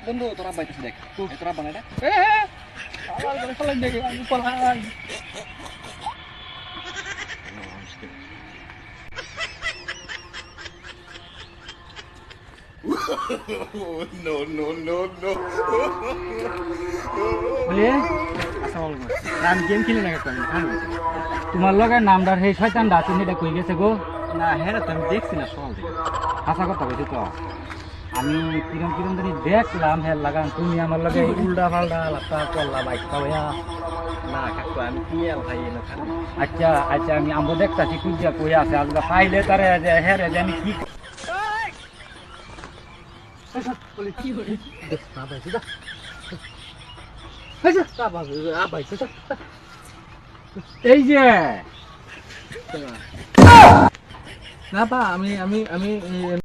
বন্ধু তোরা বাইতেছে দেখ তোরা বানাই আমি গেম খেলি না তোমার লগে নামদার সেই শয়তানটা তুমি এটা কই গেছে গো না হ্যাঁ তো আমি দেখছি না সকাল থেকে আশা কথা কইছি তো আমি কিরম কিরম ধরে দেখলাম হ্যাঁ লাগান তুমি আমার লগে উল্টা পাল্টা লাফা করলা বাইকটা ভাইয়া না কাকু আমি কি আর ভাই এলো খালি আচ্ছা আচ্ছা আমি আমগো দেখতাছি কুইয়া কই আছে আজকে পাইলে তারে যে হ্যাঁ রে জানি কি এই যে না বা আমি